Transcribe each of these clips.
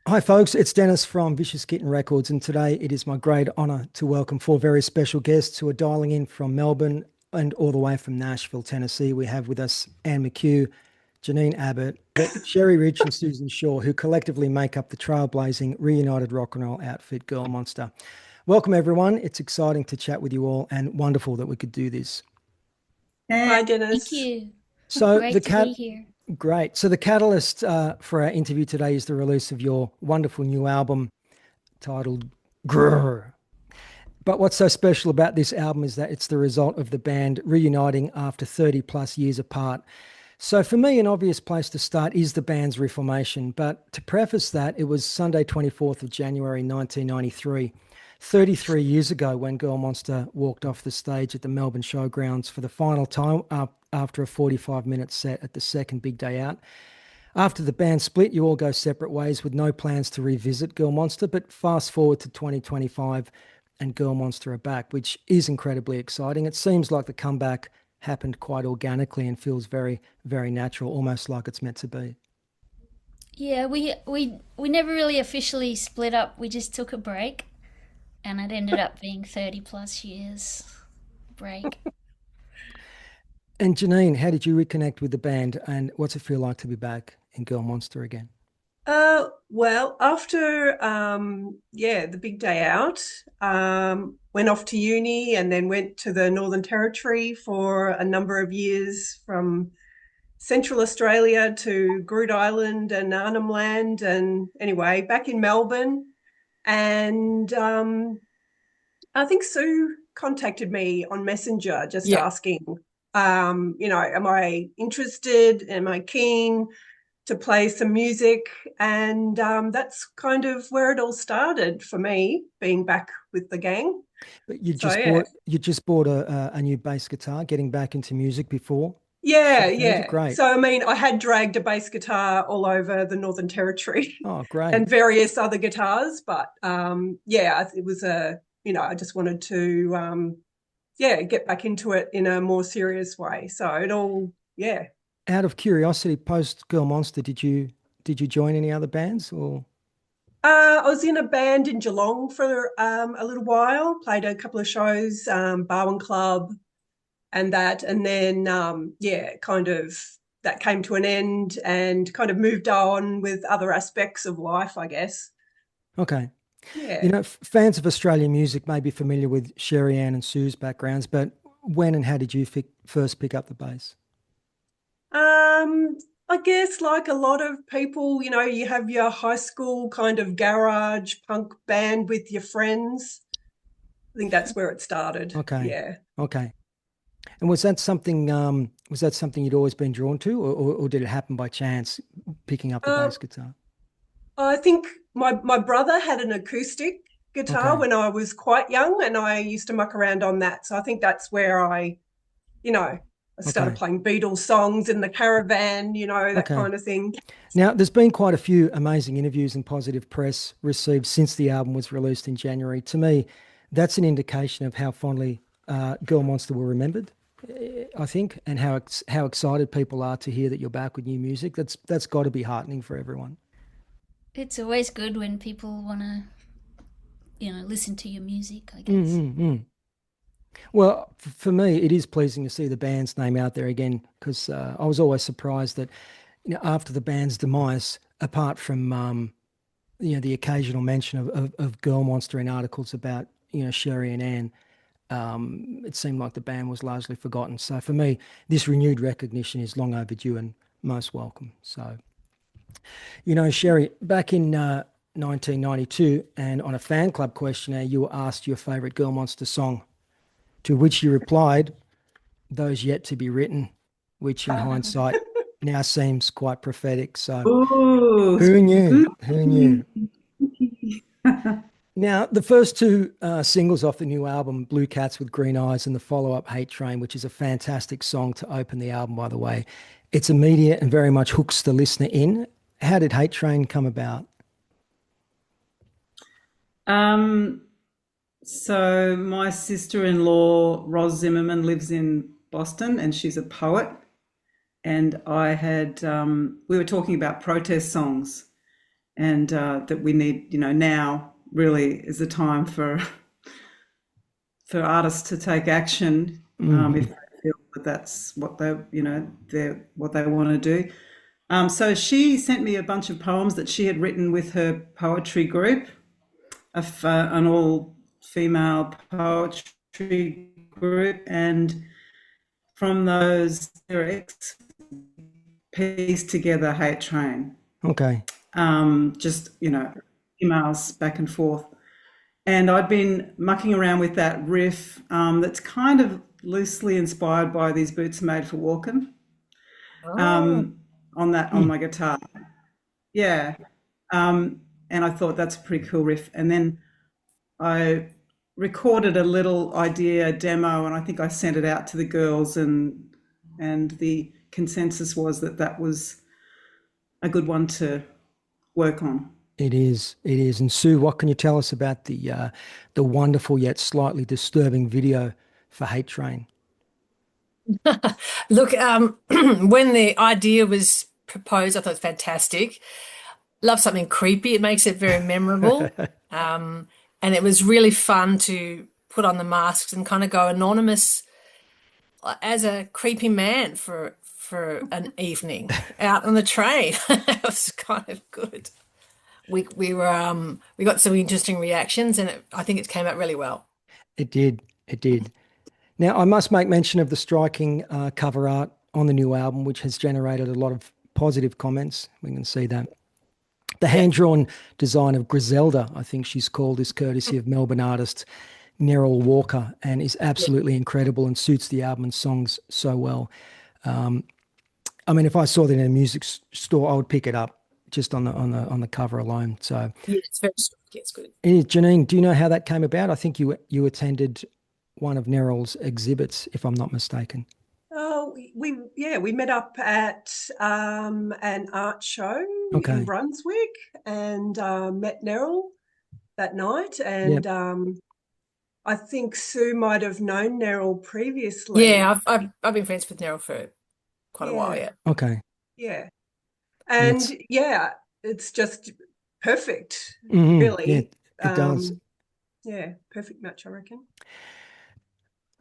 Hi, folks. It's Dennis from Vicious Kitten Records, and today it is my great honour to welcome four very special guests who are dialing in from Melbourne and all the way from Nashville, Tennessee. We have with us MCCue, Janene Abbott, Sherry Rich, and Susan Shaw, who collectively make up the trailblazing reunited rock and roll outfit Girl Monstar. Welcome, everyone. It's exciting to chat with you all, and wonderful that we could do this. Hi, Thank Dennis. you. So the Great to cat be here. Great. So the catalyst for our interview today is the release of your wonderful new album titled Grrr. But what's so special about this album is that it's the result of the band reuniting after 30 plus years apart. So for me, an obvious place to start is the band's reformation. But to preface that, it was Sunday, 24th of January, 1993, 33 years ago, when Girl Monster walked off the stage at the Melbourne Showgrounds for the final time after a 45-minute set at the second big day out. After the band split, you all go separate ways with no plans to revisit Girl Monster, but fast forward to 2025 and Girl Monster are back, which is incredibly exciting. It seems like the comeback happened quite organically and feels very, very natural, almost like it's meant to be. Yeah, we never really officially split up. We just took a break, and it ended up being 30 plus years break. And Janene, how did you reconnect with the band and what's it feel like to be back in Girl Monster again? Well, after the big day out, went off to uni and then went to the Northern Territory for a number of years from Central Australia to Groote Island and Arnhem Land, and anyway, back in Melbourne. And I think Sue contacted me on Messenger just Yeah. asking, am I interested? Am I keen to play some music? And that's kind of where it all started for me, being back with the gang. But you So just yeah, bought a new bass guitar, getting back into music before yeah, sort of thing. yeah. Great. So I mean, I had dragged a bass guitar all over the Northern Territory Oh, great. and various other guitars, but it was I just wanted to get back into it in a more serious way. So it all, yeah. Out of curiosity, post Girl Monster, did you join any other bands or? I was in a band in Geelong for a little while, played a couple of shows, Barwon Club and that. And then, kind of that came to an end and kind of moved on with other aspects of life, I guess. Okay. Yeah. Fans of Australian music may be familiar with Sherry Ann and Sue's backgrounds, but when and how did you first pick up the bass? Um, I guess like a lot of people, you have your high school kind of garage punk band with your friends. I think that's where it started. Okay. Yeah. Okay. And was that something you'd always been drawn to, or did it happen by chance picking up the Uh, bass guitar? I think my brother had an acoustic guitar Okay. when I was quite young, and I used to muck around on that. So I think that's where you know, I started Okay. playing Beatles songs in the caravan, that Okay. kind of thing. Now, there's been quite a few amazing interviews and positive press received since the album was released in January. To me, that's an indication of how fondly Girl Monster were remembered, I think, and how excited people are to hear that you're back with new music. That's got to be heartening for everyone. It's always good when people want to, listen to your music, I guess. Mm-mm-mm. Well, for me, it is pleasing to see the band's name out there again because I was always surprised that after the band's demise, apart from the occasional mention of Girl Monster in articles about Sherry and Ann, it seemed like the band was largely forgotten. So for me, this renewed recognition is long overdue and most welcome. So Sherry, back in 1992, and on a fan club questionnaire, you were asked your favorite Girl Monster song, to which you replied, "Those yet to be written," which in hindsight now seems quite prophetic. So Oh, who knew? Who knew? spooky. Now, the first two singles off the new album, Blue Cats with Green Eyes, and the follow up, Hate Train, which is a fantastic song to open the album, by the way. It's immediate and very much hooks the listener in. How did Hate Train come about? Um, so my sister-in-law, Roz Zimmerman, lives in Boston and she's a poet. And we were talking about protest songs. and that we need, now really is the time for artists to take action if they feel that that's what what they want to do. So she sent me a bunch of poems that she had written with her poetry group, an all-female poetry group, and from those lyrics, pieced together Hate Train. Okay. Just, emails back and forth. And I'd been mucking around with that riff that's kind of loosely inspired by These Boots Are Made for Walking on my guitar. Yeah. And I thought that's a pretty cool riff. And then I recorded a little idea demo, and I think I sent it out to the girls, and the consensus was that that was a good one to work on. It is. And Sue, what can you tell us about the wonderful yet slightly disturbing video for Hate Train? Look, when the idea was proposed, I thought it was fantastic. Love something creepy. It makes it very memorable. And it was really fun to put on the masks and kind of go anonymous as a creepy man for an evening out on the train. It was kind of good. We got some interesting reactions, and I think it came out really well. It did. Now, I must make mention of the striking cover art on the new album, which has generated a lot of positive comments. We can see that. The hand-drawn design of Griselda, I think she's called, is courtesy of Melbourne artist Neril Walker, and is absolutely incredible and suits the album and songs so well. I mean, if I saw that in a music store, I would pick it up just on the cover alone. So yeah, it's very striking. It's good. Janene, do you know how that came about? I think you attended one of Neril's exhibits, if I'm not mistaken. Oh, we met up at an art show in Brunswick, and met Neril that night. And I think Sue might have known Neril previously. Yeah, I've been friends with Neril for quite a while. Yeah. Okay. Yeah, and it's just perfect. Really. Yeah, it does. Yeah, perfect match, I reckon.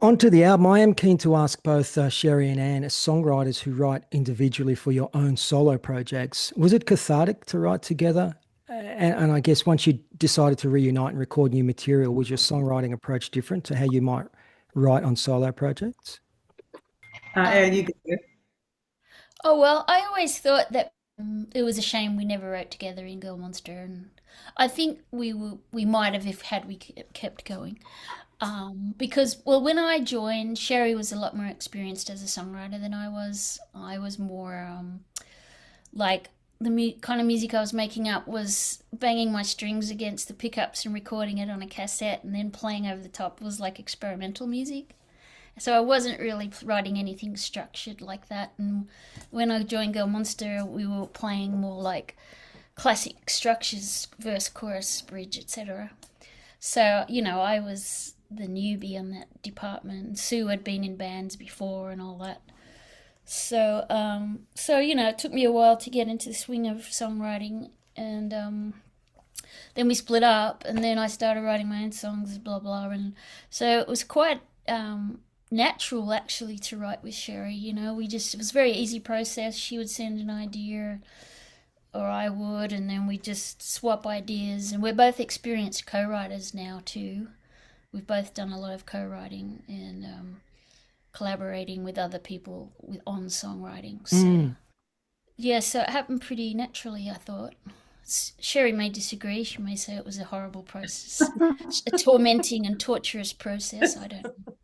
Onto the album, I am keen to ask both Sherry and Anne, as songwriters who write individually for your own solo projects, was it cathartic to write together? And I guess once you decided to reunite and record new material, was your songwriting approach different to how you might write on solo projects? Anne, you go. Oh, well, I always thought that it was a shame we never wrote together in Girl Monstar, and I think we might have if had we kept going. Because, well, when I joined, Sherry was a lot more experienced as a songwriter than I was. I was more like the kind of music I was making up was banging my strings against the pickups and recording it on a cassette and then playing over the top. It was like experimental music. So I wasn't really writing anything structured like that. And when I joined Girl Monstar, we were playing more like classic structures, verse, chorus, bridge, etc. So, I was the newbie in that department. Sue had been in bands before and all that. So, it took me a while to get into the swing of songwriting, and then we split up, and then I started writing my own songs, blah, blah, and so it was quite natural, actually, to write with Sherry. It was a very easy process. She would send an idea, or I would, and then we just swap ideas, and we're both experienced co-writers now, too. We've both done a lot of co-writing and collaborating with other people on songwriting. So, so it happened pretty naturally, I thought. Sherry may disagree. She may say it was a horrible process, a tormenting and torturous process. I don't know.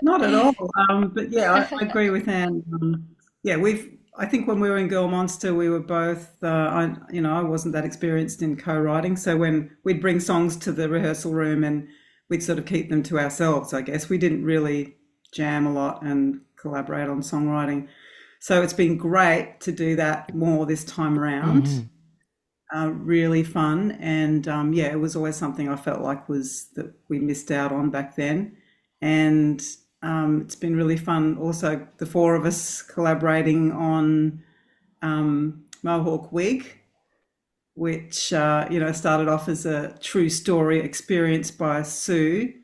Not at all. But yeah, I agree with Anne. I think when we were in Girl Monstar, we were both, I wasn't that experienced in co-writing. So when we'd bring songs to the rehearsal room and we'd sort of keep them to ourselves, I guess. We didn't really jam a lot and collaborate on songwriting. So it's been great to do that more this time around. Really fun. And it was always something I felt like that we missed out on back then. And it's been really fun also, the four of us collaborating on Mohawk Wig, which started off as a true story experienced by Sue.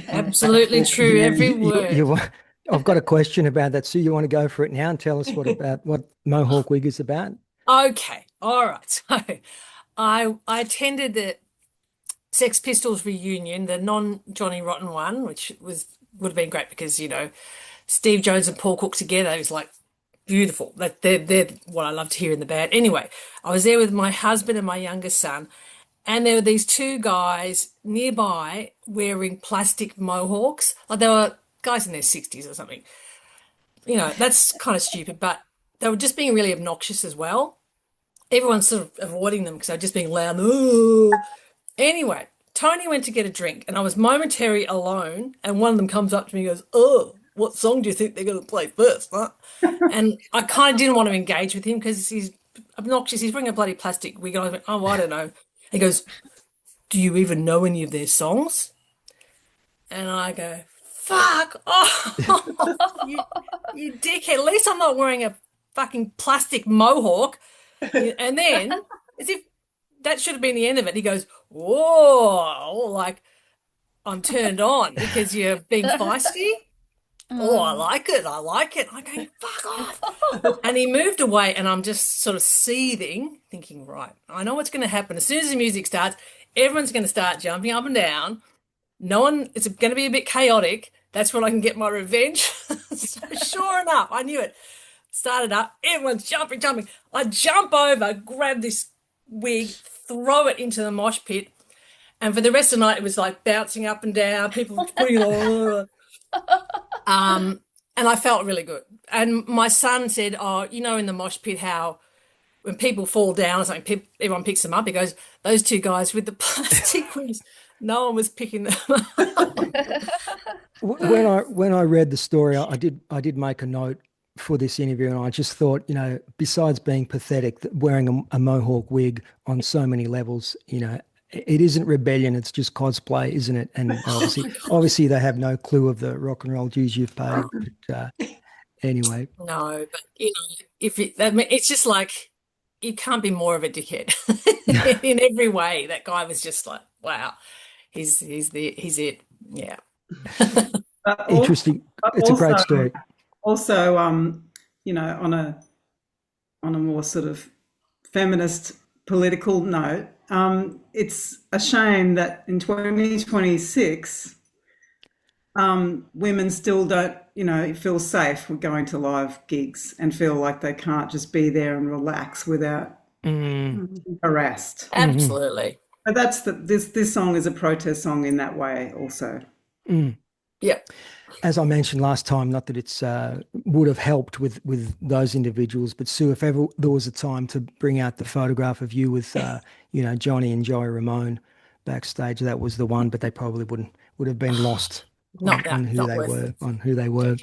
Absolutely true, every word. I've got a question about that, Sue. You want to go for it now and tell us what Mohawk Wig is about? Okay, all right. So I attended the Sex Pistols reunion, the non-Johnny Rotten one, which would have been great because, Steve Jones and Paul Cook together is like beautiful. They're what I love to hear in the band. Anyway, I was there with my husband and my youngest son, and there were these two guys nearby wearing plastic mohawks. Like they were guys in their 60s or something. That's kind of stupid, but they were just being really obnoxious as well. Everyone's sort of avoiding them because they're just being loud. Ooh. Anyway, Tony went to get a drink and I was momentarily alone, and one of them comes up to me and goes, "Oh, what song do you think they're going to play first?" Huh? And I kind of didn't want to engage with him because he's obnoxious. He's wearing a bloody plastic wig. And I went, "Oh, I don't know." He goes, "Do you even know any of their songs?" And I go, "Fuck off, you dickhead. At least I'm not wearing a fucking plastic mohawk." And then, as if that should have been the end of it, he goes, "Whoa," like I'm turned on because you're being feisty. "Oh, I like it. I like it." I'm going, "Fuck off." And he moved away, and I'm just sort of seething, thinking, right, I know what's going to happen. As soon as the music starts, everyone's going to start jumping up and down. It's going to be a bit chaotic. That's when I can get my revenge. So sure enough, I knew it. Started up, everyone's jumping. I jump over, grab this wig, throw it into the mosh pit, and for the rest of the night, it was like bouncing up and down, people putting it on. And I felt really good. And my son said, "Oh, in the mosh pit, how when people fall down or something, everyone picks them up." He goes, "Those two guys with the plastic wigs, no one was picking them up." When I read the story, I did make a note for this interview, and I just thought, besides being pathetic, that wearing a mohawk wig on so many levels, it isn't rebellion, it's just cosplay, isn't it? And obviously they have no clue of the rock and roll dues you've paid. But, anyway. No, but it's just like you can't be more of a dickhead in every way. That guy was just like, wow, he's it. Yeah. Interesting. It's a great story. Also, on a more sort of feminist political note, it's a shame that in 2026, women still don't, feel safe with going to live gigs and feel like they can't just be there and relax without harassed. Absolutely. But that's this song is a protest song in that way also. Yeah. As I mentioned last time, not that it's would have helped with those individuals, but Sue, if ever there was a time to bring out the photograph of you with, Johnny and Joey Ramone backstage, that was the one. But they probably would have been lost on who they were.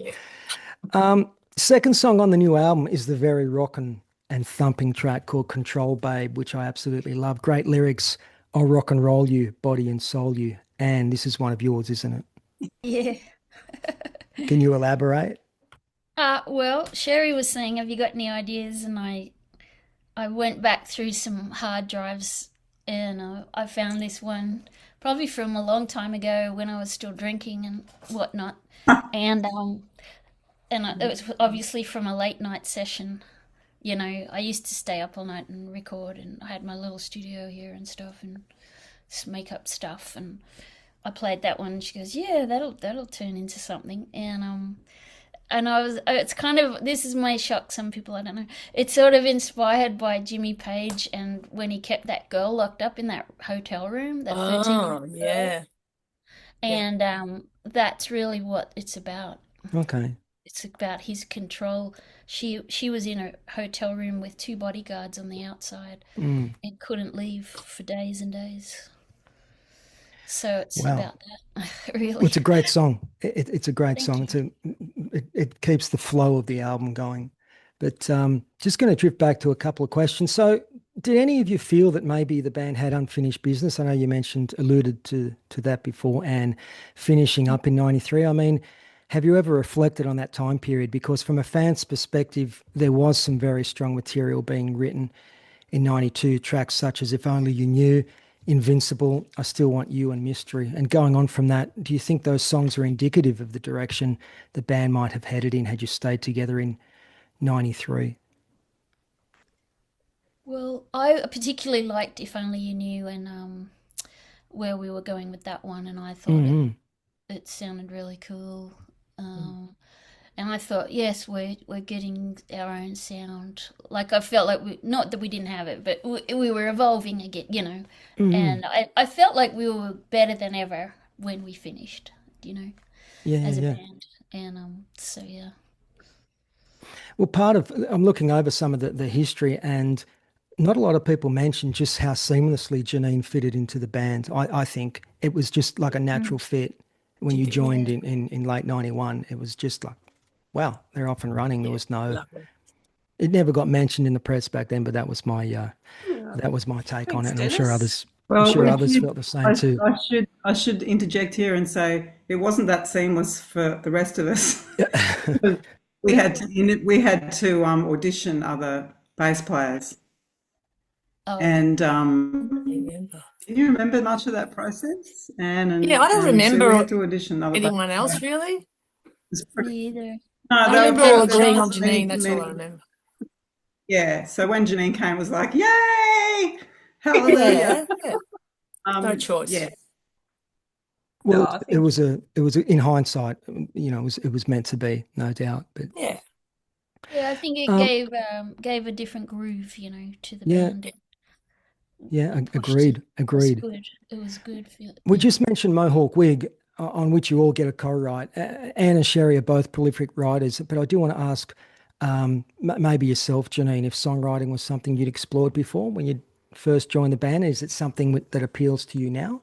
Second song on the new album is the very rockin' and thumping track called "Control Babe," which I absolutely love. Great lyrics. "I'll rock and roll you, body and soul you." And this is one of yours, isn't it? Yeah. Can you elaborate? Well, Sherry was saying, "Have you got any ideas?" And I went back through some hard drives, and I found this one probably from a long time ago when I was still drinking and whatnot, and it was obviously from a late night session. I used to stay up all night and record, and I had my little studio here and stuff, and just make up stuff, and I played that one, and she goes, "Yeah, that'll turn into something." And it's kind of, this is may shock some people, I don't know. It's sort of inspired by Jimmy Page, and when he kept that girl locked up in that hotel room, that 13-year-old girl. Yeah. And that's really what it's about. Okay. It's about his control. She was in a hotel room with 2 bodyguards on the outside and couldn't leave for days and days. So it's about that, really. Well, it's a great song. It's a great song. It keeps the flow of the album going. But just going to drift back to a couple of questions. So did any of you feel that maybe the band had unfinished business? I know you alluded to that before, and finishing up in 93. I mean, have you ever reflected on that time period? Because from a fan's perspective, there was some very strong material being written in 92, tracks such as If Only You Knew, Invincible, I Still Want You, and Mystery. And going on from that, do you think those songs are indicative of the direction the band might have headed in had you stayed together in 93? Well, I particularly liked If Only You Knew and where we were going with that one, and I thought it sounded really cool. And I thought, yes, we're getting our own sound. Like I felt like not that we didn't have it, but we were evolving again, you know. And I felt like we were better than ever when we finished, you know, as a band. And so yeah. Well, I'm looking over some of the history, and not a lot of people mention just how seamlessly Janene fitted into the band. I think it was just like a natural fit when you joined in late 91. It was just like, wow, they're off and running. There was it never got mentioned in the press back then, but that was my take on it. And I'm sure others felt the same too. I should interject here and say it wasn't that seamless for the rest of us. we had to audition other bass players. And do you remember much of that process? Yeah, I don't remember we had to audition other anyone else really. Me either. No, I remember all agreeing on Janene. That's all I remember. Yeah, so when Janene came, it was like, yay! Hallelujah! No choice. Yeah. Well, it was in hindsight, you know, it was meant to be, no doubt. But yeah, I think it gave a different groove, you know, to the band. Yeah, agreed. It was good. We just mentioned Mohawk Wig, on which you all get a co-write. Anne and Sherry are both prolific writers, but I do want to ask maybe yourself, Janene, if songwriting was something you'd explored before when you first joined the band. Is it something that appeals to you now?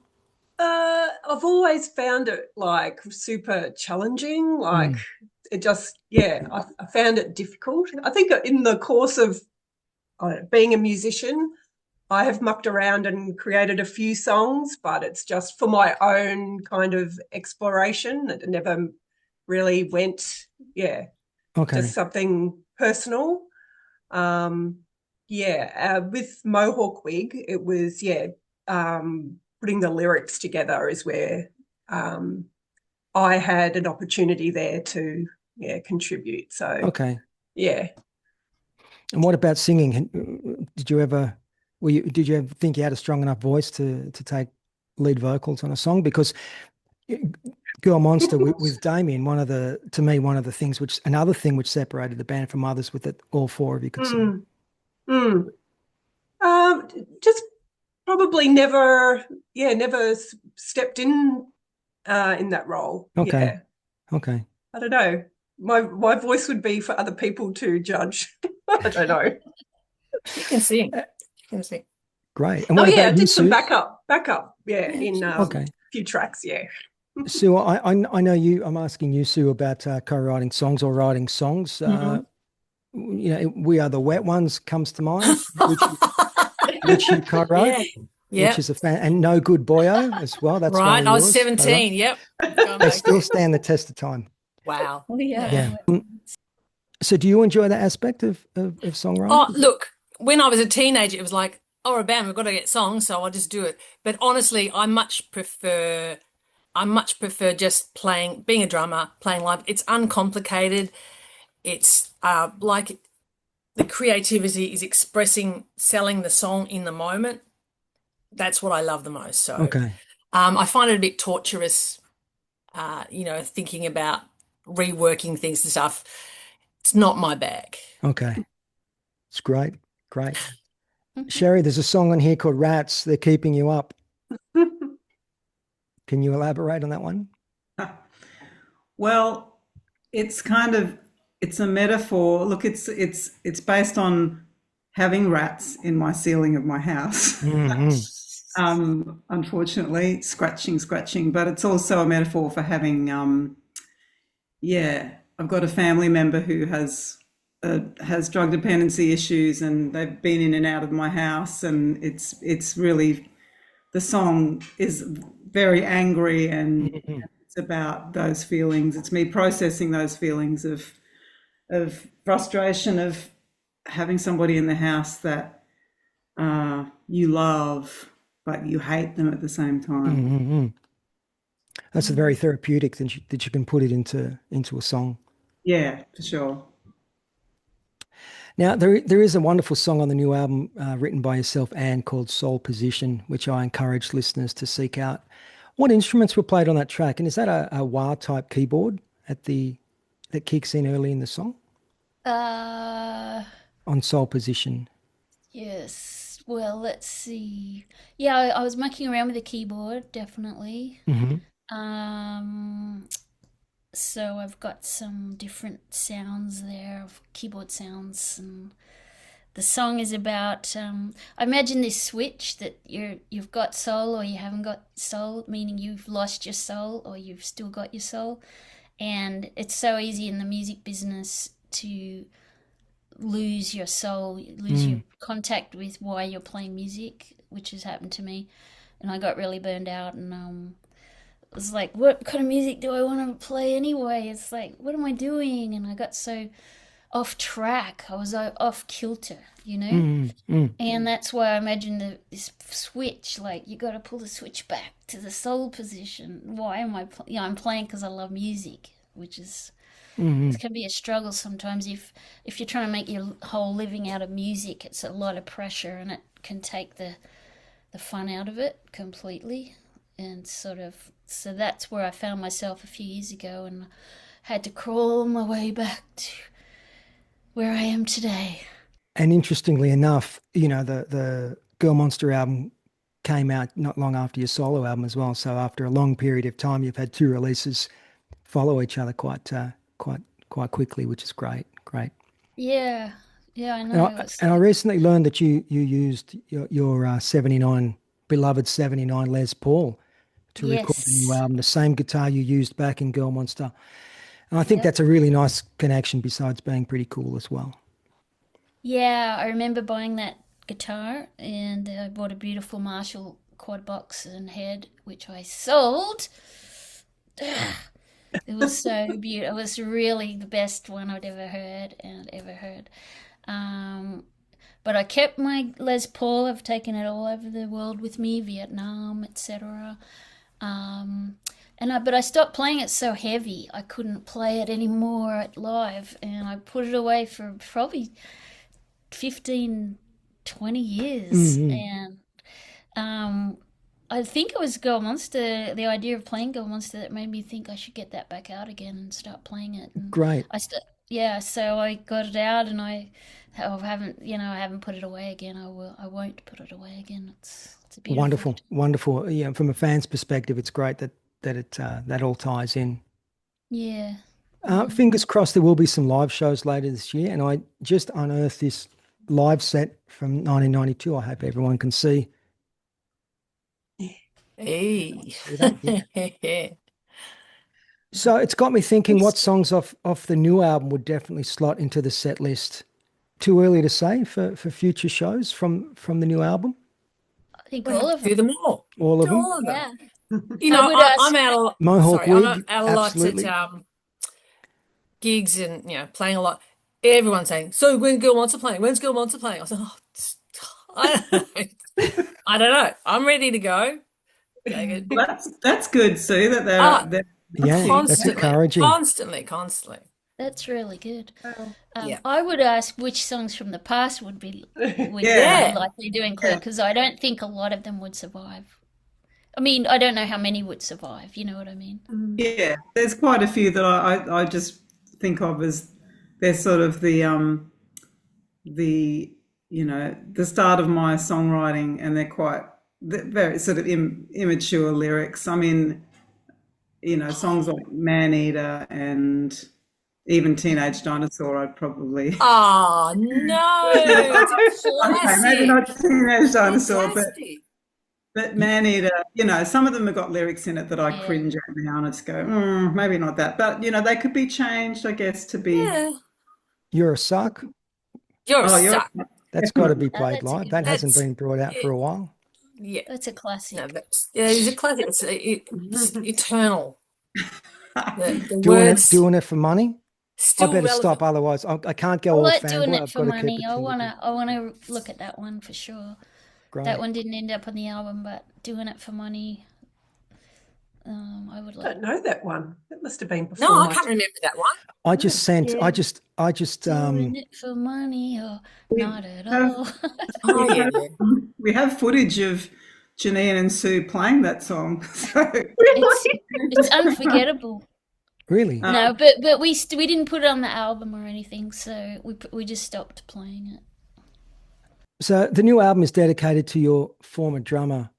I've always found it like super challenging. Like it just, I found it difficult. I think in the course of being a musician, I have mucked around and created a few songs, but it's just for my own kind of exploration. It never really went, just something personal. With Mohawk Wig, it was, putting the lyrics together is where I had an opportunity there to, contribute. So, yeah. And what about singing? Did you ever think you had a strong enough voice to take lead vocals on a song? Because Girl Monstar with Damien, another thing which separated the band from others with it, all four of you could sing. Just probably never stepped in that role. Okay. I don't know. My voice would be for other people to judge. I don't know. You can sing. Great. And what about I did you, some Sue? backup, in a few tracks, Sue, I know you. I'm asking you, Sue, about co-writing songs or writing songs. You know, We Are the Wet Ones comes to mind, which you co-wrote. Yeah. Which is a fan, and No Good Boyo as well. That's right. I was 17. Yep. They still stand the test of time. Wow. Oh yeah. So, do you enjoy that aspect of songwriting? Oh, look, when I was a teenager, it was like, oh, we're a band, we've got to get songs, so I'll just do it. But honestly, I much prefer just being a drummer, playing live. It's uncomplicated. It's like the creativity is selling the song in the moment. That's what I love the most. So I find it a bit torturous, thinking about reworking things and stuff. It's not my bag. Okay. It's great. Sherry, there's a song on here called Rats, They're Keeping You Up. Can you elaborate on that one? Well, it's a metaphor. Look, it's based on having rats in my ceiling of my house. Unfortunately, scratching, but it's also a metaphor for having, I've got a family member who has drug dependency issues, and they've been in and out of my house, and it's really, the song is very angry, and it's about those feelings. It's me processing those feelings of frustration of having somebody in the house that you love, but you hate them at the same time. Mm-hmm. That's very therapeutic that you can put it into a song. Yeah, for sure. Now, there is a wonderful song on the new album written by yourself, Anne, called Soul Position, which I encourage listeners to seek out. What instruments were played on that track? And is that a wah-type keyboard that kicks in early in the song Uh, on Soul Position? yes. Well, let's see. Yeah, I was mucking around with the keyboard, definitely. Mm-hmm. So I've got some different sounds there of keyboard sounds, and the song is about I imagine this switch that you've got soul or you haven't got soul, meaning you've lost your soul or you've still got your soul. And it's so easy in the music business to lose your soul, lose your contact with why you're playing music, which has happened to me. And I got really burned out, and it was like, what kind of music do I want to play anyway? It's like, what am I doing? And I got so off track. I was off kilter, you know? And that's why I imagine this switch, like you got to pull the switch back to the soul position. Why am I I'm playing because I love music, which is it can be a struggle sometimes if you're trying to make your whole living out of music. It's a lot of pressure, and it can take the fun out of it completely. And so that's where I found myself a few years ago, and had to crawl my way back to where I am today. And interestingly enough, the Girl Monstar album came out not long after your solo album as well. So after a long period of time, you've had two releases follow each other quite quickly, which is great. Yeah, I know. And I recently learned that you used your 79 beloved 79 Les Paul to record the new album, the same guitar you used back in Girl Monstar. And I think that's a really nice connection, besides being pretty cool as well. Yeah, I remember buying that guitar, and I bought a beautiful Marshall quad box and head, which I sold. It was so beautiful. It was really the best one I'd ever heard. But I kept my Les Paul. I've taken it all over the world with me, Vietnam, etc. But I stopped playing it so heavy. I couldn't play it anymore at live, and I put it away for probably 15, 20 years. And I think it was Girl Monstar, the idea of playing Girl Monstar, that made me think I should get that back out again and start playing it. And Great. So I got it out, and I haven't put it away again. I won't put it away again. It's a beautiful. Wonderful. Yeah, from a fan's perspective, it's great that all ties in. Yeah. Fingers crossed there will be some live shows later this year, and I just unearthed this live set from 1992. I hope everyone can see. Hey. So it's got me thinking, what songs off the new album would definitely slot into the set list? Too early to say for future shows from the new album? I think all of them. Do them all. All of them? All of them. Yeah. I'm out a Mohawk Wig, I'm out a lot at gigs and playing a lot. Everyone's saying, "So when Girl Monstar playing? When's Girl Monstar playing?" I was like, I don't know. I'm ready to go. That's good, Sue. That they're that's encouraging. Constantly. That's really good. Yeah. I would ask which songs from the past would be likely to include, because I don't think a lot of them would survive. I mean, I don't know how many would survive. You know what I mean? Yeah, there's quite a few that I just think of as they're sort of the start of my songwriting, and they're very sort of immature lyrics. I mean, songs like Man Eater and even Teenage Dinosaur, I'd probably. Oh no, it's a classic. Okay, maybe not Teenage Dinosaur, but Man Eater, some of them have got lyrics in it that I cringe at now, and I just go, maybe not that. But, they could be changed, I guess, to be. Yeah. You're a Suck. You're a Suck. That's got to be played live. That hasn't been brought out for a while. Yeah. That's a classic. No, it's a classic. It's eternal. The Doing words it for money. I still better relevant. stop, otherwise I can't I go all like doing fanboy. it I've for got to keep money. it I to wanna I wanna look at that one for sure. That great. one didn't end up on the album, but doing it for money, I would I like. don't know that one. That must have been No, before I my can't time. remember that one. I No. just sent. Yeah, I just Doing it for money or we not at have all. Oh, we yeah, have yeah. we have footage of Janine and Sue playing that song. So It's Really? it's unforgettable. really. uh, No, but we didn't put it on the album or anything, so we just stopped playing it. So the new album is dedicated to your former drummer,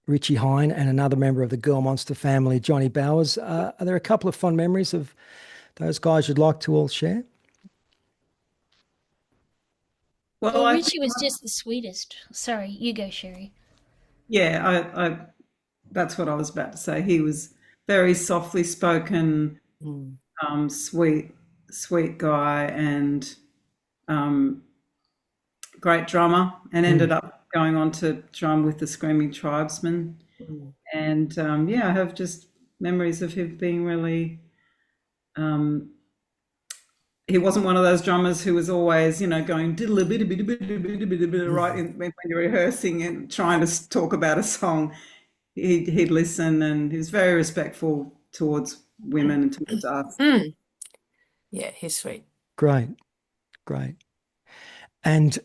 Richie Hine, and another member of the Girl Monster family, Johnny Bowers. Are there a couple of fond memories of those guys you'd like to all share? well, Well, I think Richie was just the sweetest. Sorry, you go, Sherry. yeah, I that's what I was about to say. He was very softly spoken, Mm. sweet guy, and um, great drummer, and ended Mm. up going on to drum with the Screaming Tribesmen. Mm. And yeah, I have just memories of him being really. Um, he wasn't one of those drummers who was always, going diddle a bit, a bit, a bit, a bit, a bit, a bit, right when you're rehearsing and trying to talk about a song. He'd listen, and he was very respectful towards women and towards us. Mm. Yeah, he's sweet. Great, great. And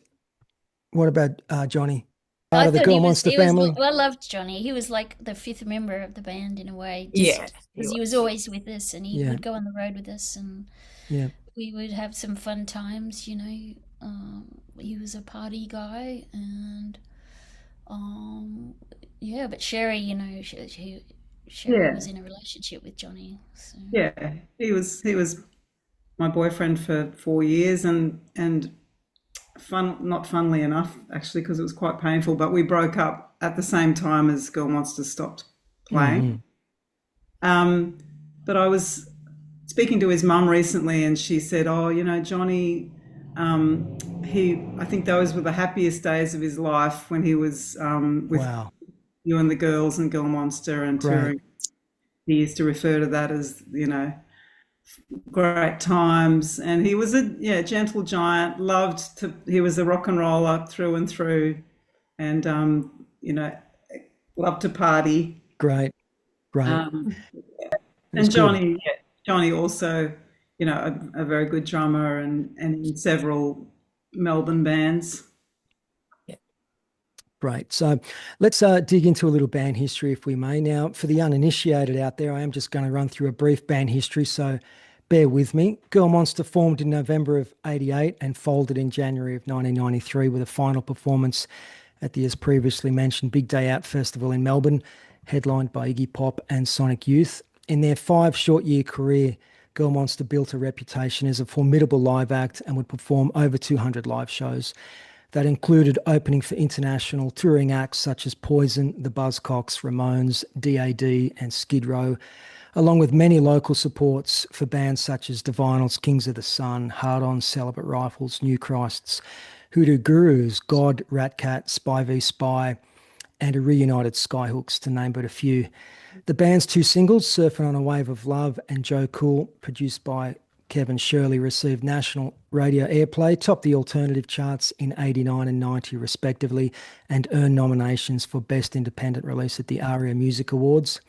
what about Johnny? Part I of the thought Girl Monster he was. family? I loved Johnny. He was like the fifth member of the band in a way, Yeah, just he because he was was. always with us and he Yeah, would go on the road with us and yeah. we would have some fun times. He was a party guy and um, yeah. But Sherry, Sherry Yeah, was in a relationship with Johnny, so. yeah. He was my boyfriend for 4 years, and not funnily enough, actually, because it was quite painful. But we broke up at the same time as Girl Monster stopped playing. Hmm. Um, but I was speaking to his mum recently, and she said, "Oh, Johnny, I think those were the happiest days of his life when he was with Wow, you and the girls and Girl Monster and great. touring." He used to refer to that as, great times. And he was a gentle giant. He was a rock and roller through and through, and loved to party. Great, great. Um, That's and good. Johnny also, a very good drummer and in several Melbourne bands. Yeah. Great. So let's dig into a little band history, if we may. Now, for the uninitiated out there, I am just going to run through a brief band history, so bear with me. Girl Monster formed in November of '88 and folded in January of 1993 with a final performance at the, as previously mentioned, Big Day Out Festival in Melbourne, headlined by Iggy Pop and Sonic Youth. In their 5 short-year career, Girl Monster built a reputation as a formidable live act and would perform over 200 live shows. That included opening for international touring acts such as Poison, the Buzzcocks, Ramones, DAD, and Skid Row, along with many local supports for bands such as Divinals, Kings of the Sun, Hard On, Celibate Rifles, New Christs, Hoodoo Gurus, God, Ratcat, Spy v Spy, and a reunited Skyhooks, to name but a few. The band's two singles, Surfing on a Wave of Love and Joe Cool, produced by Kevin Shirley, received national radio airplay, topped the alternative charts in '89 and '90 respectively, and earned nominations for Best Independent Release at the ARIA Music Awards.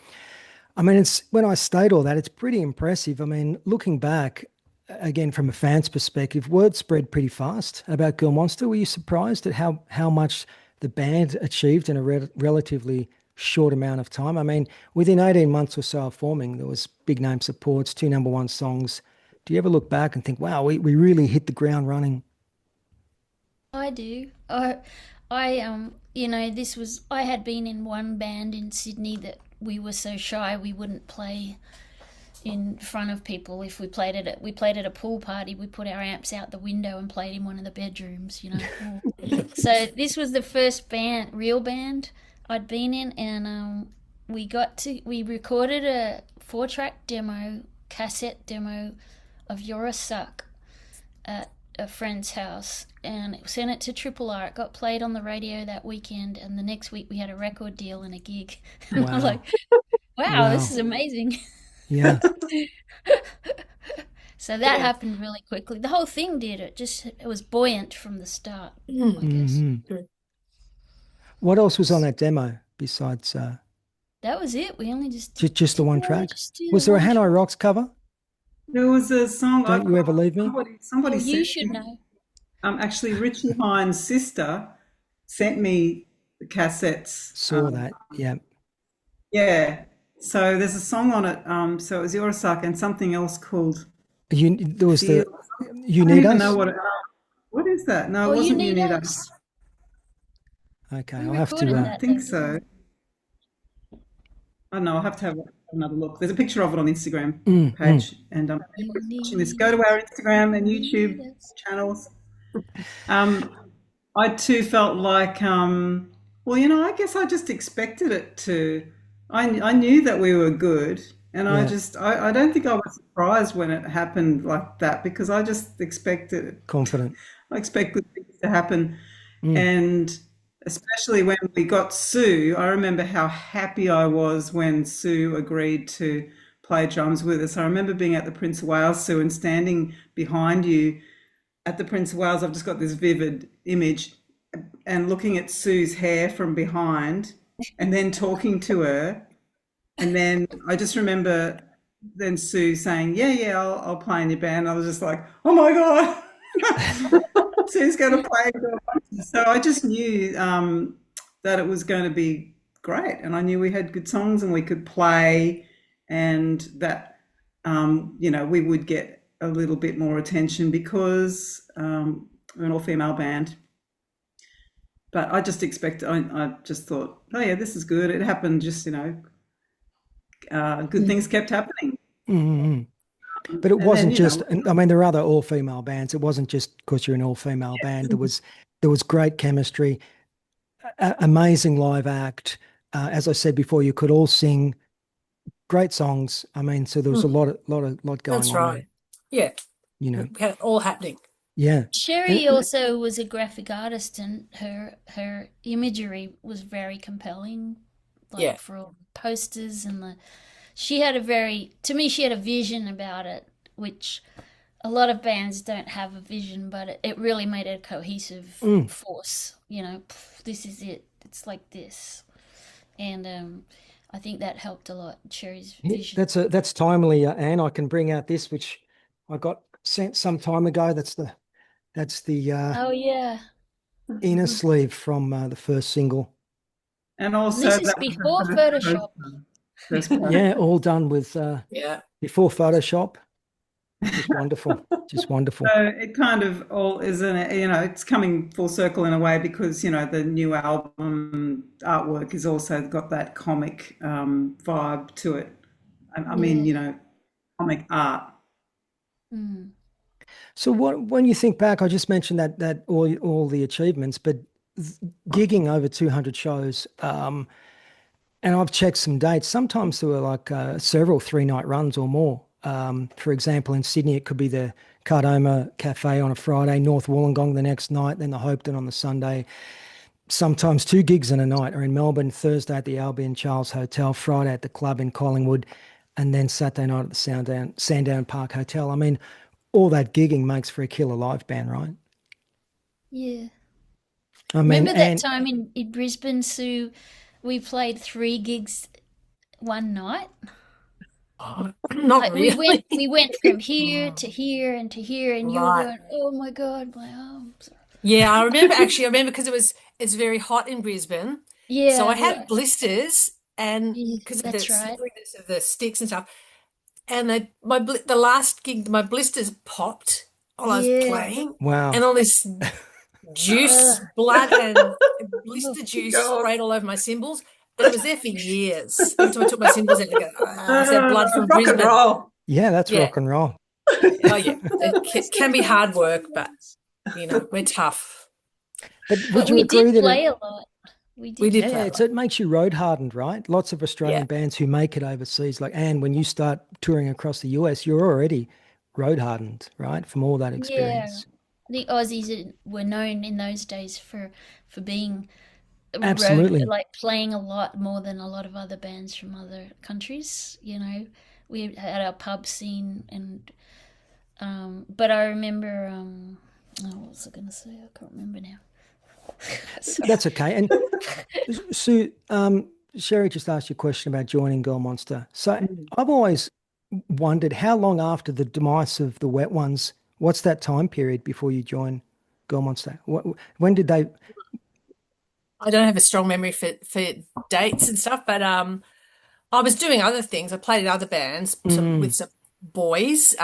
I mean, it's when I state all that, it's pretty impressive. I mean, looking back, again, from a fan's perspective, word spread pretty fast about Girl Monster. Were you surprised at how much the band achieved in a relatively short amount of time? I mean, within 18 months or so of forming, there was big name supports, two #1 songs. Do you ever look back and think, wow, we really hit the ground running? I do. I had been in one band in Sydney that we were so shy we wouldn't play in front of people. If we played at a pool party, we put our amps out the window and played in one of the bedrooms, So this was the first real band I'd been in, and we recorded a 4-track cassette demo of You're a Suck at a friend's house and sent it to Triple R. It got played on the radio that weekend, and the next week we had a record deal and a gig. And I was Wow. like, wow, this Wow. is amazing. Yeah. So that Yeah. happened really quickly. The whole thing did. It was buoyant from the start, I Mm. guess. Hmm. Good. What else was on that demo besides That was it. We only just the one really track? just did Was the there a one Hanoi track. Rocks cover? There was a song Don't You Ever Leave Me? Oh, somebody you sent should me. know. Actually, Richie Hines' sister sent me the cassettes. Saw that. Yeah. Yeah. So there's a song on it. So it was Yorosaka and something else called There was Feel. the You I don't Need even know Us? what is that? No, Oh, it you wasn't You need Need Us. us. Okay, We I'll have recorded I to. don't that think though. so. I don't know. I'll have to have another look. There's a picture of it on Instagram Mm. page, and You anybody's watching this, need go to our us. Instagram and You YouTube need us. channels. Um, I too felt like, well, I guess I just expected it to. I knew that we were good, and Yeah, I don't think I was surprised when it happened like that because I just expected confident. I expect good things to happen. Mm. And especially when we got Sue, I remember how happy I was when Sue agreed to play drums with us. I remember being at the Prince of Wales, Sue, and standing behind you at the Prince of Wales. I've just got this vivid image and looking at Sue's hair from behind and then talking to her. And then I just remember then Sue saying, yeah, yeah, I'll play in your band. I was just like, oh my God. Sue's going to play. So I just knew that it was going to be great, and I knew we had good songs and we could play, and that we would get a little bit more attention because we're an all-female band. But I just I just thought, oh yeah, this is good. It happened. Just good things kept happening, Mm. But it and then wasn't just. I mean, there are other all-female bands. It wasn't just because you're an all-female band. There was great chemistry, amazing live act. As I said before, you could all sing great songs. I mean, so there was a Mm. lot going That's on right. Yeah, there. we had it all happening. Yeah. Sherry also was a graphic artist, and her imagery was very compelling, Yeah. like for all the posters and she had to me, she had a vision about it, which a lot of bands don't have a vision, but it really made it a cohesive force. This is it. It's like this, and I think that helped a lot. Sherry's vision. That's timely, Anne. I can bring out this, which I got sent some time ago. That's the Oh yeah, inner sleeve from the first single. and and also this that is was before the Photoshop. first poster. Yeah, all done with Yeah. before Photoshop. Just wonderful. Just wonderful. So it kind of all isn't it, it's coming full circle in a way because, the new album artwork has also got that comic vibe to it. I mean, Yeah. comic art. Mm. So when you think back, I just mentioned that all the achievements, but gigging over 200 shows, and I've checked some dates. Sometimes there were like several 3-night runs or more. For example, in Sydney, it could be the Cardoma Cafe on a Friday, North Wollongong the next night, then the Hopeton on the Sunday. Sometimes 2 gigs in a night. Or in Melbourne, Thursday at the Albion Charles Hotel, Friday at the club in Collingwood, and then Saturday night at the Sandown Park Hotel. I mean, all that gigging makes for a killer live band, right? Yeah. I mean, Remember that and time in Brisbane, Sue, we played 3 gigs one night? Not Like really. we went from here to here and to here, and you were Right. going, "Oh my God, my arms." Yeah, I remember because it's very hot in Brisbane. So I Yeah, had yeah, blisters and yeah, because of the that's right. slipperiness of the sticks and stuff. And the last gig, my blisters popped while I was Yeah. playing, wow. and all this juice, blood, and blister juice God. sprayed all over my cymbals. And it was there for years. Every time I took my cymbals out, I go, it's that blood from Rock and Brisbane. roll. Yeah, that's Yeah. rock and roll. Oh, yeah. It can be hard work, but, we're tough. But But would you we agree did that play a lot. We We did did yeah, play a it lot. makes you road hardened, right? Lots of Australian Yeah. bands who make it overseas, like Anne, when you start touring across the US, you're already road hardened, right? From all that Yeah. experience. The Aussies were known in those days for being Absolutely. like playing a lot more than a lot of other bands from other countries. we had our pub scene, and but I remember what was I going to say? I can't remember now. That's okay. And Sue, Sherry just asked you a question about joining Girl Monstar. So I've always wondered how long after the demise of the Wet Ones, what's that time period before you join Girl Monstar? When did they? I don't have a strong memory for dates and stuff, but I was doing other things. I played in other bands with some boys.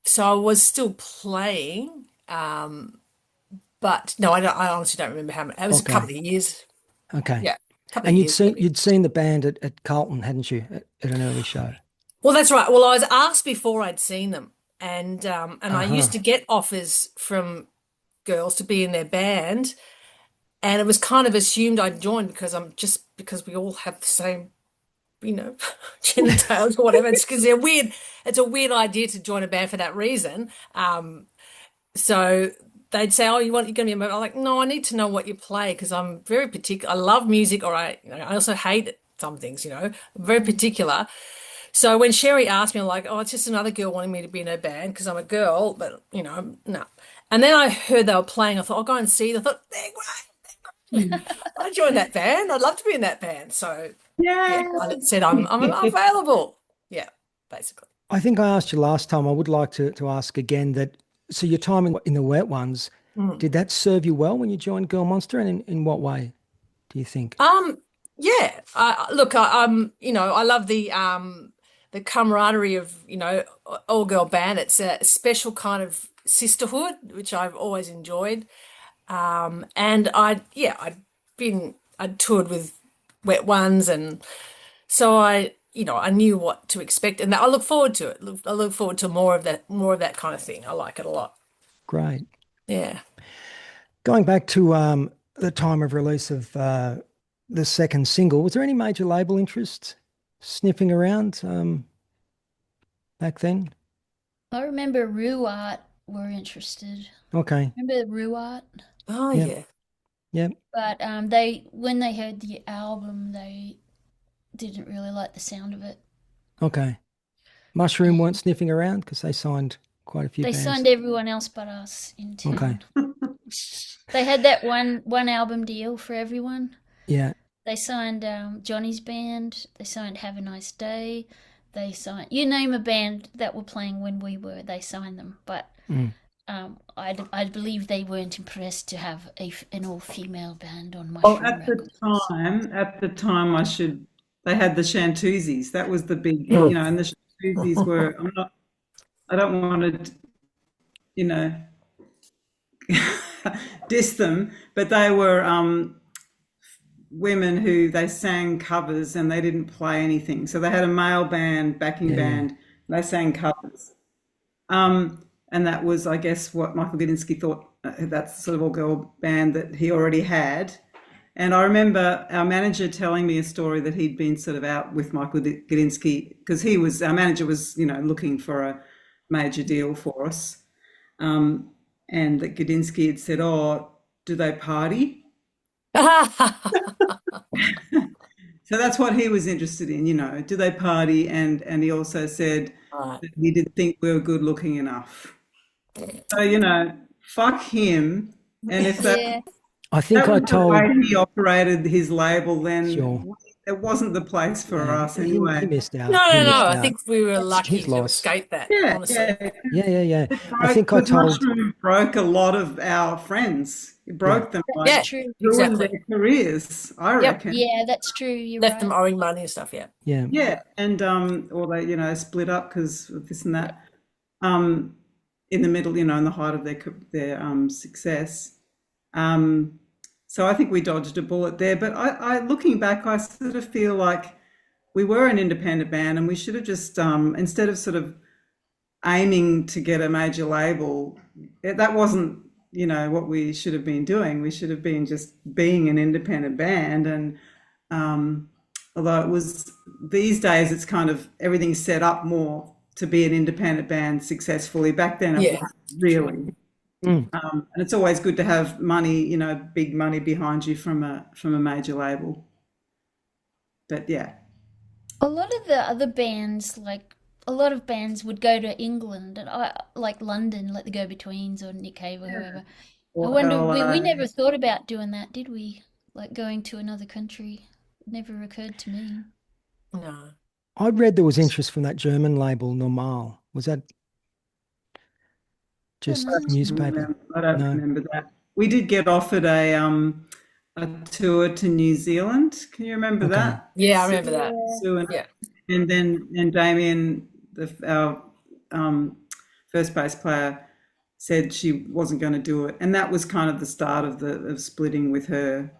So I was still playing, but no, I honestly don't remember how many. It was a couple of years. Okay. Yeah, a couple And of years. you'd seen the band at Carlton, hadn't you, at an early show? Well, that's right. Well, I was asked before I'd seen them, and I used to get offers from girls to be in their band, and it was kind of assumed I'd join because we all have the same, genitals or whatever. It's because they're weird. It's a weird idea to join a band for that reason. So they'd say, "Oh, you're going to be a member?" I'm like, "No, I need to know what you play because I'm very particular. I love music, or I also hate some things. I'm very particular." So when Sherry asked me, I'm like, "Oh, it's just another girl wanting me to be in her band because I'm a girl," but no. And then I heard they were playing. I thought, I'll go and see them. I thought, they're great. I joined that band. I'd love to be in that band. So I said I'm available. Yeah, basically. I think I asked you last time. I would like to ask again that. So your time in the Wet Ones, did that serve you well when you joined Girl Monstar, and in what way do you think? Yeah. Look, I love the camaraderie of all girl band. It's a special kind of sisterhood which I've always enjoyed. And I'd toured with Wet Ones, and so I knew what to expect, and I look forward to it. I look forward to more of that kind of thing. I like it a lot. Great. Yeah. Going back to the time of release of the second single, was there any major label interest sniffing around back then? I remember Ruart were interested. Okay. Remember Ruart? Oh yeah. Yeah. But when they heard the album, they didn't really like the sound of it. Okay. Mushroom weren't sniffing around because they signed quite a few They bands. signed everyone else but us in town. Okay. They had that one album deal for everyone. Yeah. They signed Johnny's band. They signed Have a Nice Day. They signed, you name a band that were playing when we were, they signed them. But I believe they weren't impressed to have an all-female band on Mushroom Records. At the time, they had the Shantuzis. That was the big, and the Shantuzis were. I don't want to, diss them, but they were women who they sang covers and they didn't play anything. So they had a male band, backing band. And they sang covers. And that was, I guess, what Michael Gudinski thought. That's the sort of all-girl band that he already had. And I remember our manager telling me a story that he'd been sort of out with Michael Gudinski because our manager was, looking for a major deal for us. And that Gudinski had said, "Oh, do they party?" So that's what he was interested in, do they party? And he also said that he didn't think we were good looking enough. So, fuck him. And if I think I told the way he operated his label, then Sure. it wasn't the place for us anyway. He missed out. No. He missed I out. think we were lucky his to loss. escape that. Yeah. Yeah. I think I told. Mushroom broke a lot of our friends. It broke them. Yeah, True. Ruined exactly. their careers, I reckon. Yeah, that's true. You're Left right. them owing money and stuff. Yeah. Yeah. Yeah, and or they split up because of this and that. In the middle, in the height of their success. So I think we dodged a bullet there. But I looking back, I sort of feel like we were an independent band, and we should have just instead of sort of aiming to get a major label, that wasn't what we should have been doing. We should have been just being an independent band. And although it was these days, it's kind of everything's set up more to be an independent band successfully. Back then, it wasn't really. And it's always good to have money, big money behind you from a major label. But yeah, A lot of the other bands, like a lot of bands, would go to England and like London, like the Go Betweens or Nick Cave or whoever. I Or wonder, we LA. never thought about doing that, did we? Like going to another country. It never occurred to me. No. I read there was interest from that German label Normal. Was that Don't just know. newspaper? I don't No. remember that. We did get offered a tour to New Zealand. Can you remember Okay. that? Yeah, I Sue, remember that. Sue Yeah. and then and Damien, our um, first bass player, said she wasn't going to do it, and that was kind of the start of the of splitting with her.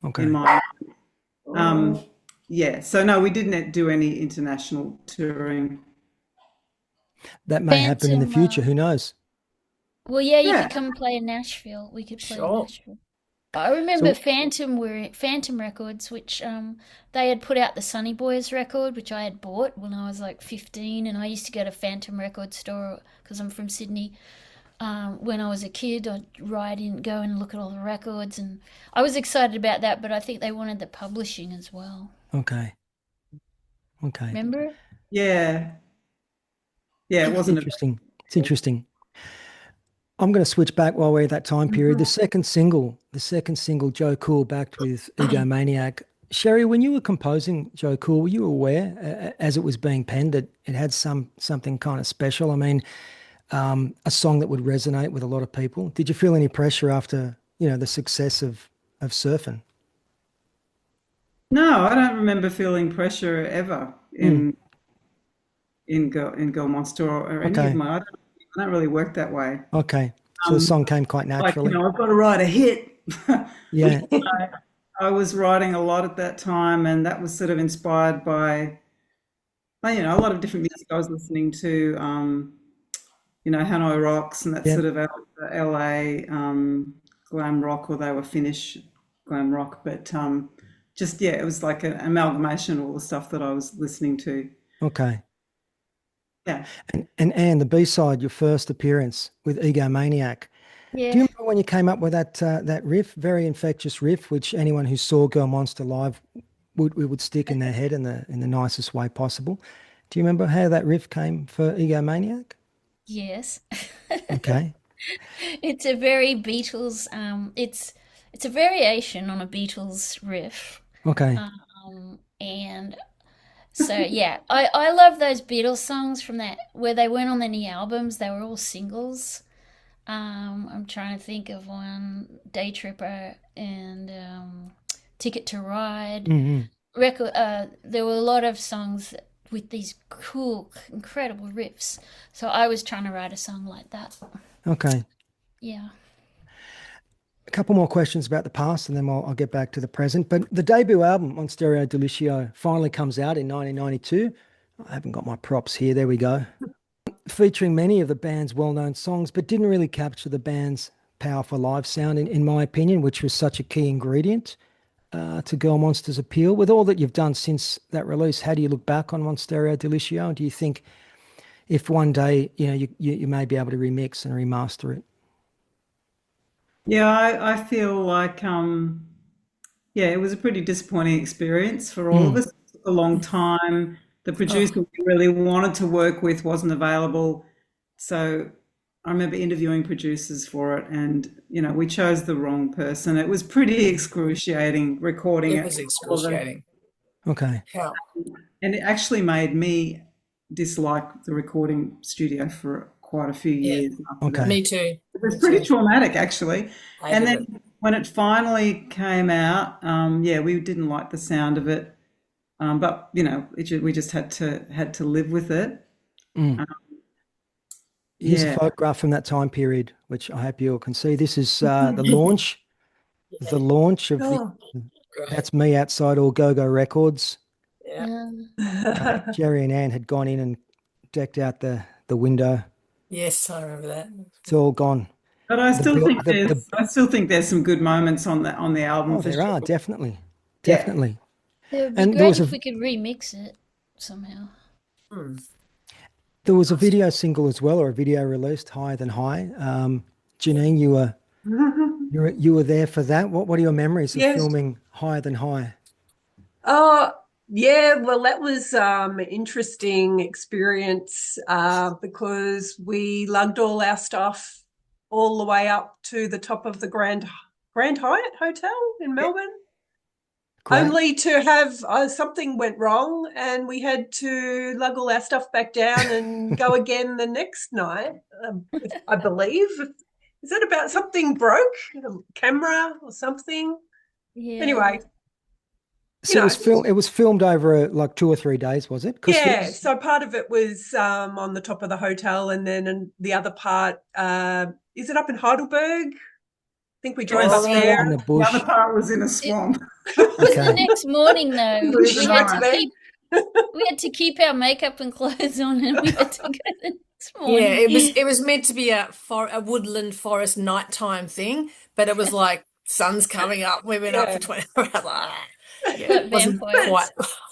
In Okay. my yeah, so no, we didn't do any international touring. That may happen in the Phantom, future. Who knows? well, yeah, you could Yeah, come play in Nashville. We could play in Sure. Nashville. I remember So, Phantom were Phantom Records, which they had put out the Sunny Boys record, which I had bought when I was like 15, and I used to go to Phantom Record store because I'm from Sydney. When I was a kid, I'd ride in, go and look at all the records, and I was excited about that. But I think they wanted the publishing as well. okay. Okay. Remember? yeah, yeah. It wasn't a Interesting. It's interesting. I'm going to switch back while we're at that time period. The second single, Joe Cool, backed with Egomaniac. Sherry, when you were composing Joe Cool, were you aware, as it was being penned, that it had something kind of special? I mean, a song that would resonate with a lot of people. Did you feel any pressure after, the success of Surfing? No, I don't remember feeling pressure ever Mm, in Girl Monster or any of okay. my. I don't really work that way. Okay. So the Um, song came quite like naturally. I've got to write a hit. Yeah. I was writing a lot at that time, and that was sort of inspired by, a lot of different music I was listening to. Hanoi Rocks and that Yeah. sort of LA glam rock, or they were Finnish glam rock, but just yeah, it was like an amalgamation of all the stuff that I was listening to. Okay. Yeah. And Anne, the B-side, your first appearance with Egomaniac. Do Yeah. you remember when you came up with that riff, very infectious riff, which anyone who saw Girl Monster live would stick in their head in the nicest way possible? Do you remember how that riff came for Egomaniac? Yes. Okay. It's a very Beatles. It's a variation on a Beatles riff. Okay. And so yeah, I love those Beatles songs from that where they weren't on any albums. They were all singles. I'm trying to think of one, Day Tripper and Ticket to Ride. Hmm. Record. There were a lot of songs with these cool, incredible riffs. So I was trying to write a song like that. Okay. Yeah. A couple more questions about the past, and then I'll get back to the present. But the debut album on Stereo Delicio finally comes out in 1992. I haven't got my props here. There we go. Featuring many of the band's well-known songs, but didn't really capture the band's powerful live sound, in my opinion, which was such a key ingredient to Girl Monster's appeal. With all that you've done since that release, how do you look back on Stereo Delicio? And do you think if one day, you may be able to remix and remaster it? Yeah, I feel like yeah, it was a pretty disappointing experience for all of Mm, us. It took a long time. The Oh, producer we really wanted to work with wasn't available. So I remember interviewing producers for it, and we chose the wrong person. It was pretty excruciating recording it it was with all the, excruciating. okay. Yeah. and it actually made me dislike the recording studio for quite a few Yeah. years after that. Okay. Me too. It was Me pretty too. traumatic, actually. And Hated it. then when it finally came out, yeah, we didn't like the sound of it, but we just had to live with it. Mm. Um, Here's a yeah, photograph from that time period, which I hope you all can see. This is the launch of the, Oh, great. that's me outside All Go-Go Records. Yeah. Um, Jerry and Ann had gone in and decked out the window. Yes, I remember that. It's all gone. but I The still bill, think there's some good moments on the album oh, for there sure. are definitely, Yeah. definitely. it would be And there great was if a we could remix it somehow. Hmm. there was a video single as well, or a video released, Higher Than High. Janene, you were there for that. What are your memories of Yes. filming Higher Than High? Oh, Yeah, well, that was an interesting experience because we lugged all our stuff all the way up to the top of the Grand Hyatt Hotel in Yeah. Melbourne, Great. only to have something went wrong and we had to lug all our stuff back down and go again the next night, I believe. Is that about something broke? A camera or something? Yeah. Anyway, So it was filmed over like 2 or 3 days, was it? Because yeah. So part of it was on the top of the hotel, and then the other part, is it up in Heidelberg? I think we drove up there. in the The bush. other part was in a swamp. It was the Okay. next morning though. Lose We the had to night. keep we had to keep our makeup and clothes on, and we had to go the next Yeah, morning. it was meant to be a woodland forest nighttime thing, but it was like sun's coming up. We went up Yeah. for 20 hours. Yeah, Like it wasn't vampires. quite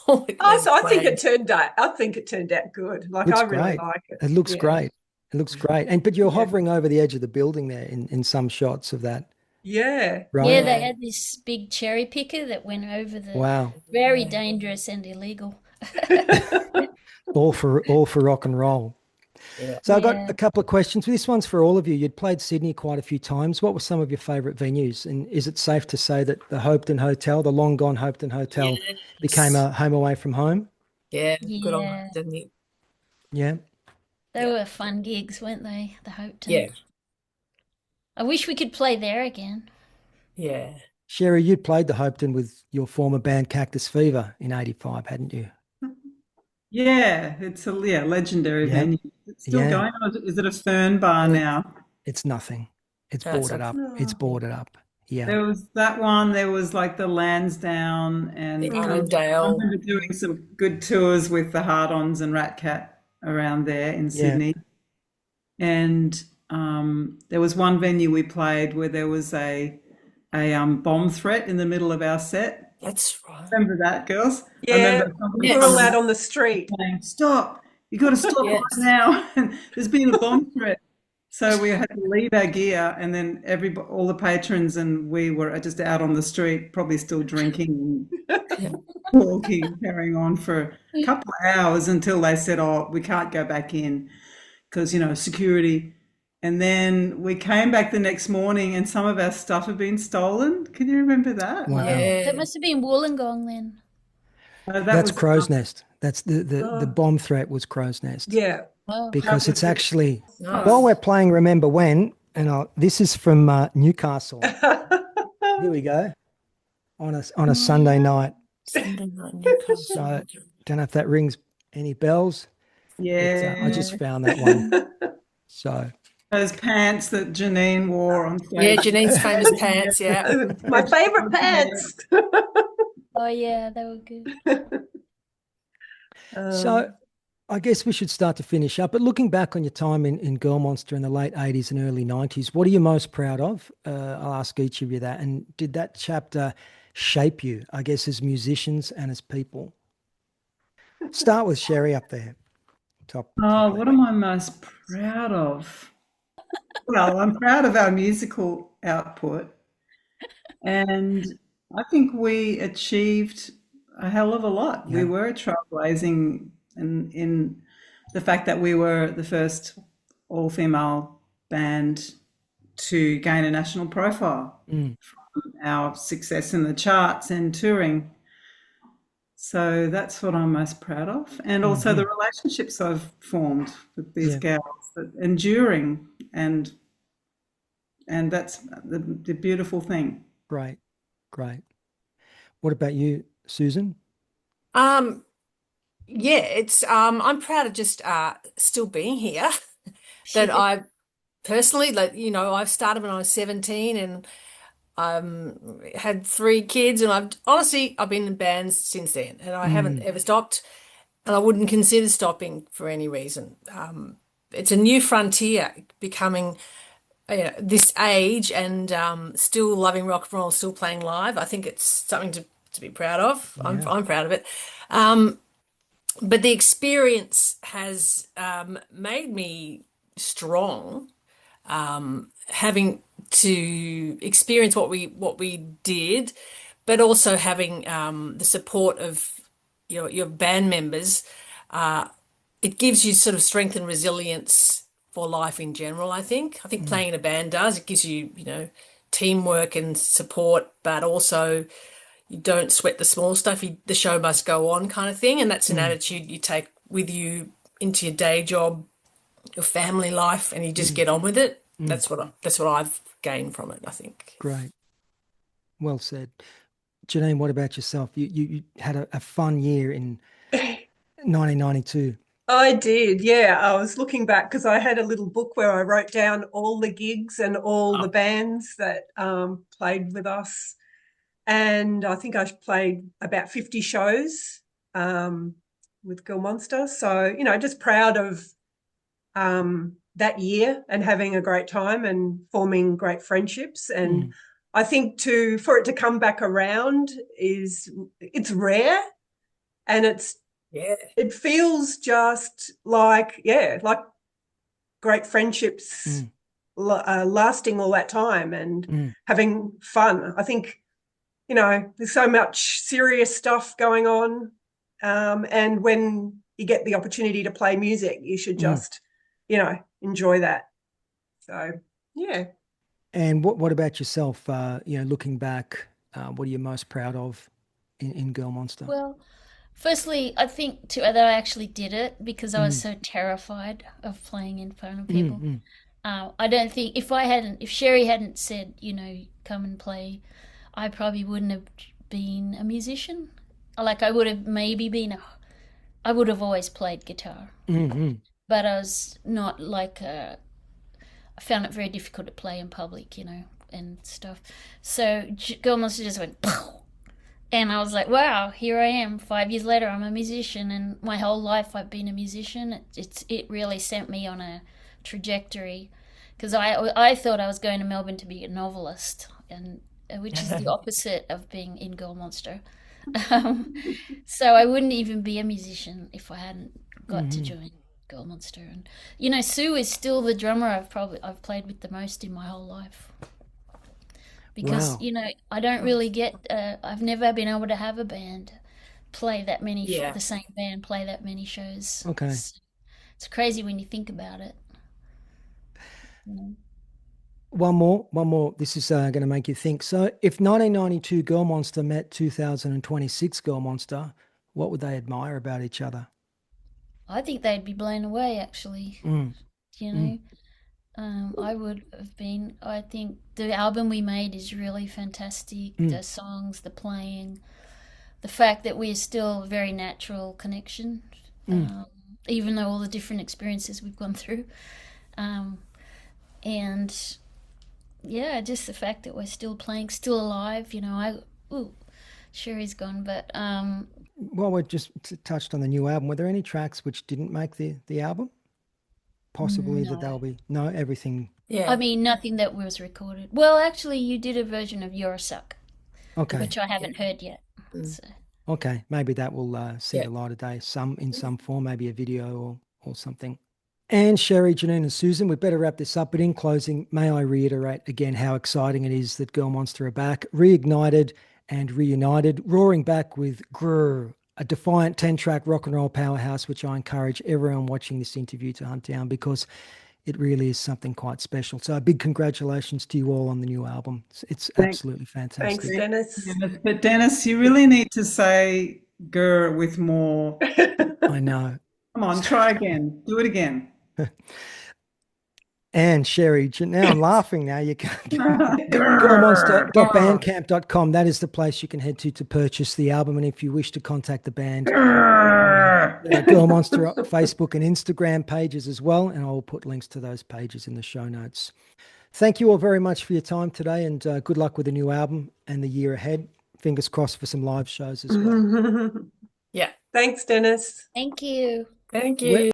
all it Oh, was so I think it planned. turned out good. Like Looks I really great. like it. It looks Yeah. great. It looks great. But you're Yeah. hovering over the edge of the building there in some shots of that, Yeah. right? Yeah, they had this big cherry picker that went over the Wow. very dangerous and illegal. All for rock and roll. Yeah. So I got Yeah. a couple of questions. This one's for all of you. You'd played Sydney quite a few times. What were some of your favourite venues? And is it safe to say that the Hopetoun Hotel, the long gone Hopetoun Hotel, became a home away from home? Yeah, good on Yeah. didn't you? Yeah. They were fun gigs, weren't they? The Hopetoun. Yeah, I wish we could play there again. yeah. Sherry, you'd played the Hopetoun with your former band Cactus Fever in '85, hadn't you? Yeah, it's a legendary Yeah. venue. It's still Yeah. going on. Is it a fern bar now? It's nothing. It's That's boarded up. Oh. It's boarded up. Yeah. There was that one. There was like the Lansdowne, The and I Allendale. remember doing some good tours with the Hard-Ons and Rat Cat around there in Yeah. Sydney. And there was one venue we played where there was a bomb threat in the middle of our set. That's right. Remember that, girls? I Yeah. remember We Yes. were all out on the street. saying, "Stop! You got to stop Yes. right now!" And there's been a bomb threat. So we had to leave our gear, and then all the patrons and we were just out on the street, probably still drinking and talking, carrying on for a couple of hours until they said, "Oh, we can't go back in because, security." And then we came back the next morning and some of our stuff had been stolen. Can you remember that? Wow. That Yeah. must have been Wollongong then. That That's was Crow's Nest. That's the Oh. bomb threat was Crow's Nest. Yeah. Oh, Because That it's was it. actually, Nice. while we're playing Remember When, and this is from Newcastle. Here we go. On a Sunday night. Sunday night Newcastle. So don't know if that rings any bells. But, Yeah. I just found that one. So Those pants that Janene wore on Yeah, stage. Janine's famous pants, yeah. My favorite pants. oh yeah, they were good. So I guess we should start to finish up. But looking back on your time in Girl Monster in the late 80s and early 90s, what are you most proud of? I'll ask each of you that. And did that chapter shape you, I guess, as musicians and as people? Start with Sherry up there. Top What am I most proud of? Well, I'm proud of our musical output, and I think we achieved a hell of a lot. Yeah. We were trailblazing in the fact that we were the first all-female band to gain a national profile Mm. from our success in the charts and touring. So that's what I'm most proud of. And also the relationships I've formed with these Yeah. girls, that enduring, and that's the beautiful thing. Great. What about you, Susan? Yeah, it's I'm proud of just still being here. That I personally, I've started when I was 17 and had 3 kids, and I've been in bands since then, and I haven't ever stopped, and I wouldn't consider stopping for any reason. It's a new frontier, becoming this age, and still loving rock and roll, still playing live. I think it's something to be proud of. I'm proud of it. But the experience has made me strong, having to experience what we did, but also having the support of your band members, it gives you sort of strength and resilience for life in general, I think. I think playing in a band does. It gives you, teamwork and support, but also you don't sweat the small stuff. The show must go on kind of thing. And that's an attitude you take with you into your day job, your family life, and you just get on with it. That's what I've gained from it, I think. Great. Well said. Janene, what about yourself? You had a fun year in 1992. I did, yeah. I was looking back because I had a little book where I wrote down all the gigs and all the bands that played with us. And I think I played about 50 shows with Girl Monstar. So, just proud of that year and having a great time and forming great friendships. And I think for it to come back around it's rare, and it feels just like great friendships lasting all that time and having fun. I think, there's so much serious stuff going on. And when you get the opportunity to play music, you should just, enjoy that. So, yeah. And what about yourself? Looking back, what are you most proud of in Girl Monstar? Well, firstly, I think that I actually did it because I was so terrified of playing in front of people. I don't think if Sherry hadn't said, come and play, I probably wouldn't have been a musician. Like I would have maybe I would have always played guitar, but I was not I found it very difficult to play in public, and stuff. So Girl Monstar just went, pow! And I was like, wow, here I am. 5 years later, I'm a musician, and my whole life I've been a musician. It really sent me on a trajectory, because I thought I was going to Melbourne to be a novelist, and which is the opposite of being in Girl Monstar. So I wouldn't even be a musician if I hadn't got to join Girl Monstar. And Sue is still the drummer I've played with the most in my whole life. Because, I don't really I've never been able to have a band play that many, the same band play that many shows. Okay. It's crazy when you think about it. One more. This is going to make you think. So if 1992 Girl Monstar met 2026 Girl Monstar, what would they admire about each other? I think they'd be blown away, actually. I would have been. I think the album we made is really fantastic. The songs, the playing, the fact that we're still a very natural connection, even though all the different experiences we've gone through. And yeah, just the fact that we're still playing, still alive. Sherry's gone, but well, we just touched on the new album. Were there any tracks which didn't make the album? Possibly that they'll be everything. Yeah. I mean, nothing that was recorded. Well, actually, you did a version of You're a Suck, which I haven't heard yet. So. Okay, maybe that will see the light of day, in some form, maybe a video or something. And Sherry, Janene, and Susan, we better wrap this up. But in closing, may I reiterate again how exciting it is that Girl Monstar are back, reignited and reunited, roaring back with Grrr, a defiant 10-track rock and roll powerhouse, which I encourage everyone watching this interview to hunt down because it really is something quite special. So a big congratulations to you all on the new album. It's absolutely fantastic. Thanks, Dennis. But Dennis, you really need to say "grr" with more. I know. Come on, try again. Do it again. And Sherry, now I'm laughing now. You can't girlmonster.bandcamp.com. That is the place you can head to purchase the album. And if you wish to contact the band, Girl Monstar Facebook and Instagram pages as well. And I will put links to those pages in the show notes. Thank you all very much for your time today, and good luck with the new album and the year ahead. Fingers crossed for some live shows as well. Yeah. Thanks, Dennis. Thank you. Thank you.